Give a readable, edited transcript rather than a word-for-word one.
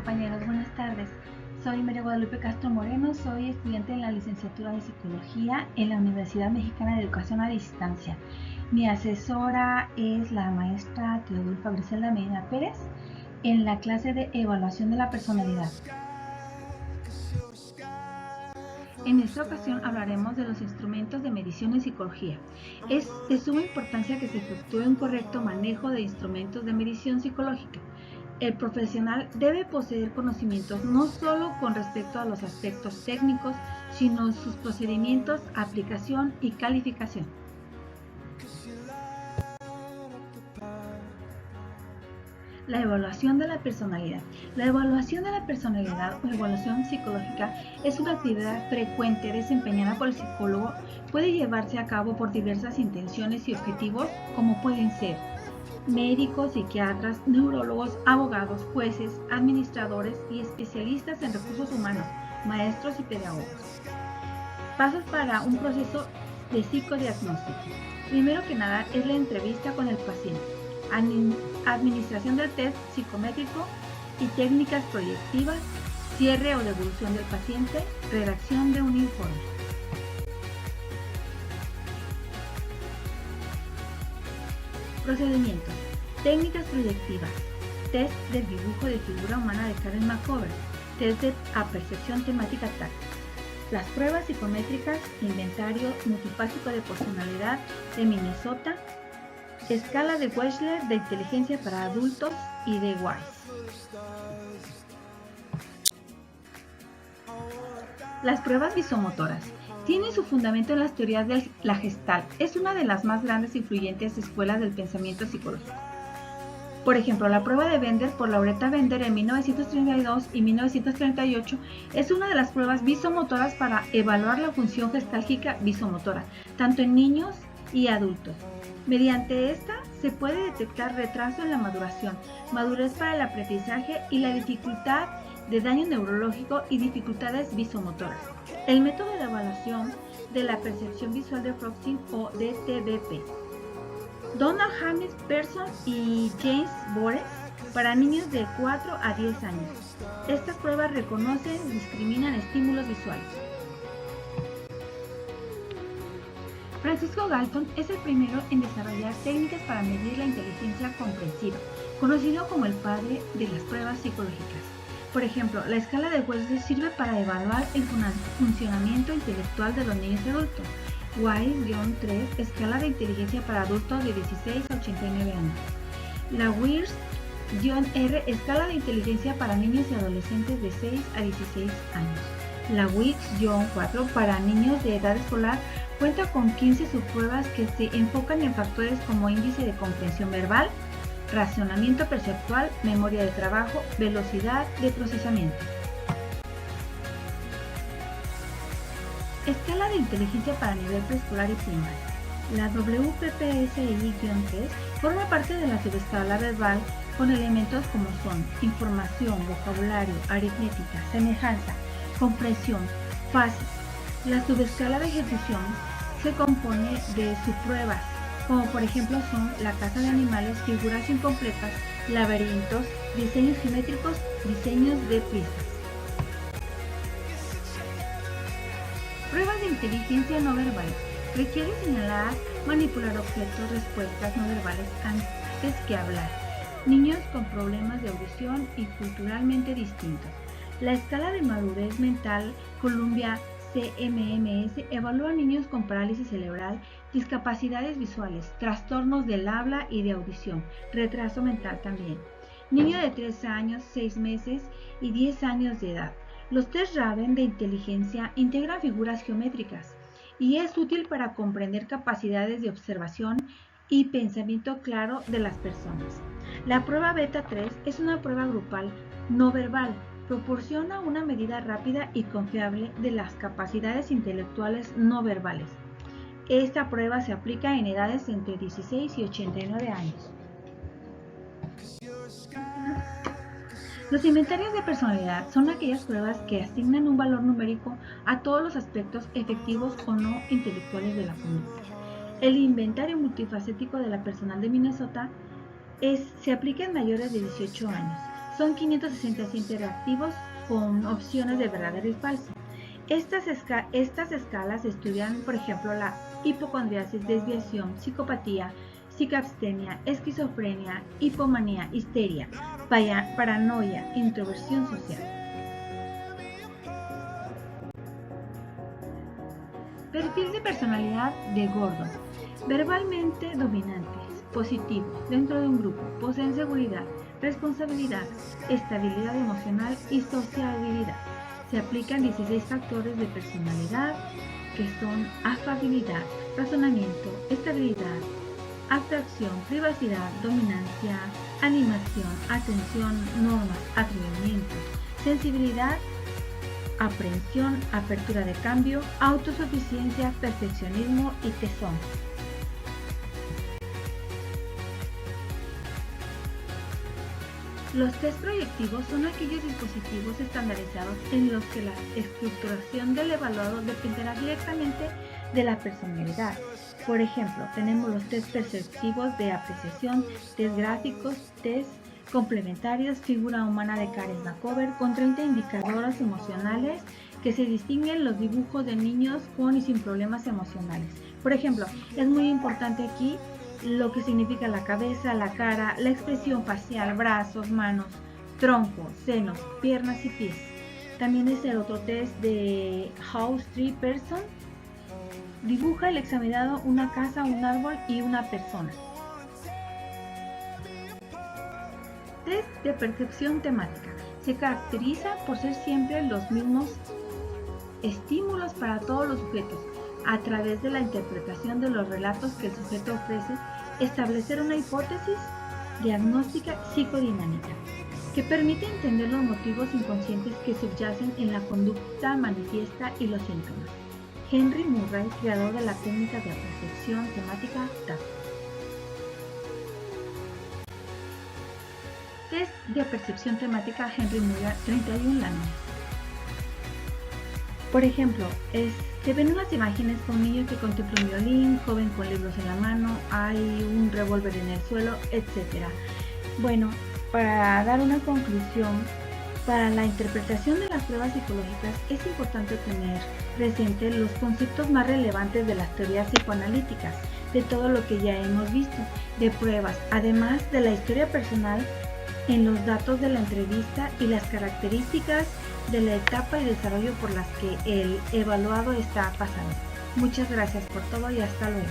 compañeros, buenas tardes. Soy María Guadalupe Castro Moreno, soy estudiante en la licenciatura de Psicología en la Universidad Mexicana de Educación a Distancia. Mi asesora es la maestra Teodulfa Griselda Medina Pérez en la clase de Evaluación de la Personalidad. En esta ocasión hablaremos de los instrumentos de medición en psicología. Es de suma importancia que se efectúe un correcto manejo de instrumentos de medición psicológica. El profesional debe poseer conocimientos no solo con respecto a los aspectos técnicos, sino sus procedimientos, aplicación y calificación. La evaluación de la personalidad. La evaluación de la personalidad o evaluación psicológica es una actividad frecuente desempeñada por el psicólogo. Puede llevarse a cabo por diversas intenciones y objetivos, como pueden ser médicos, psiquiatras, neurólogos, abogados, jueces, administradores y especialistas en recursos humanos, maestros y pedagogos. Pasos para un proceso de psicodiagnóstico. Primero que nada es la entrevista con el paciente, administración del test psicométrico y técnicas proyectivas, cierre o devolución del paciente, redacción de un informe. Procedimientos. Técnicas proyectivas. Test del dibujo de figura humana de Karen McCover. Test de apercepción temática táctil. Las pruebas psicométricas, inventario multifásico de personalidad de Minnesota, escala de Wechsler de inteligencia para adultos y de Weiss. Las pruebas visomotoras. Tiene su fundamento en las teorías de la Gestalt. Es una de las más grandes e influyentes escuelas del pensamiento psicológico. Por ejemplo, la prueba de Bender por Lauretta Bender en 1932 y 1938 es una de las pruebas visomotoras para evaluar la función gestálgica visomotora, tanto en niños y adultos. Mediante esta se puede detectar retraso en la maduración, madurez para el aprendizaje y la dificultad de daño neurológico y dificultades visomotoras. El método de evaluación de la percepción visual de Froxing o DTBP. Donald James Person y James Bores para niños de 4 a 10 años. Estas pruebas reconocen y discriminan estímulos visuales. Francisco Galton es el primero en desarrollar técnicas para medir la inteligencia comprensiva, conocido como el padre de las pruebas psicológicas. Por ejemplo, la escala de Wechsler sirve para evaluar el funcionamiento intelectual de los niños y adultos. Weiss-3, escala de inteligencia para adultos de 16 a 89 años. La Wiertz-R, escala de inteligencia para niños y adolescentes de 6 a 16 años. La Wicks-4 para niños de edad escolar cuenta con 15 subpruebas que se enfocan en factores como índice de comprensión verbal, racionamiento perceptual, memoria de trabajo, velocidad de procesamiento. Escala de inteligencia para nivel preescolar y primaria. La WPPSI-3 forma parte de la subescala verbal con elementos como son información, vocabulario, aritmética, semejanza, comprensión, fase. La subescala de ejecución se compone de subpruebas, como por ejemplo son la casa de animales, figuras incompletas, laberintos, diseños geométricos, diseños de pistas. Pruebas de inteligencia no verbal. Requiere señalar, manipular objetos, respuestas no verbales antes que hablar. Niños con problemas de audición y culturalmente distintos. La escala de madurez mental Columbia CMMS evalúa a niños con parálisis cerebral, discapacidades visuales, trastornos del habla y de audición, retraso mental también. Niño de 3 años, 6 meses y 10 años de edad. Los test Raven de inteligencia integran figuras geométricas y es útil para comprender capacidades de observación y pensamiento claro de las personas. La prueba Beta 3 es una prueba grupal no verbal. Proporciona una medida rápida y confiable de las capacidades intelectuales no verbales. Esta prueba se aplica en edades entre 16 y 89 años. Los inventarios de personalidad son aquellas pruebas que asignan un valor numérico a todos los aspectos efectivos o no intelectuales de la conducta. El inventario multifacético de la personal de Minnesota se aplica en mayores de 18 años. Son 567 reactivos con opciones de verdadero y falso. Estas escalas estudian, por ejemplo, la hipocondriasis, desviación, psicopatía, psicoabstenia, esquizofrenia, hipomanía, histeria, paranoia, introversión social. Perfil de personalidad de Gordon. Verbalmente dominantes, positivos, dentro de un grupo, poseen seguridad, responsabilidad, estabilidad emocional y sociabilidad. Se aplican 16 factores de personalidad que son afabilidad, razonamiento, estabilidad, abstracción, privacidad, dominancia, animación, atención, normas, atrevimiento, sensibilidad, aprehensión, apertura de cambio, autosuficiencia, perfeccionismo y tesón. Los test proyectivos son aquellos dispositivos estandarizados en los que la estructuración del evaluado dependerá directamente de la personalidad. Por ejemplo, tenemos los test perceptivos de apreciación, test gráficos, test complementarios, figura humana de Karen Macover, con 30 indicadores emocionales que se distinguen los dibujos de niños con y sin problemas emocionales. Por ejemplo, es muy importante aquí lo que significa la cabeza, la cara, la expresión facial, brazos, manos, tronco, senos, piernas y pies. También es el otro test de House Tree Person. Dibuja el examinado una casa, un árbol y una persona. Test de percepción temática. Se caracteriza por ser siempre los mismos estímulos para todos los sujetos, a través de la interpretación de los relatos que el sujeto ofrece, establecer una hipótesis diagnóstica psicodinámica que permite entender los motivos inconscientes que subyacen en la conducta manifiesta y los síntomas. Henry Murray, creador de la técnica de percepción temática TAP. Test de percepción temática Henry Murray, 31 láminas. Por ejemplo, se ven unas imágenes con un niño que contempla un violín, joven con libros en la mano, hay un revólver en el suelo, etc. Bueno, para dar una conclusión, para la interpretación de las pruebas psicológicas es importante tener presente los conceptos más relevantes de las teorías psicoanalíticas, de todo lo que ya hemos visto, de pruebas, además de la historia personal en los datos de la entrevista y las características de la etapa y desarrollo por las que el evaluado está pasando. Muchas gracias por todo y hasta luego.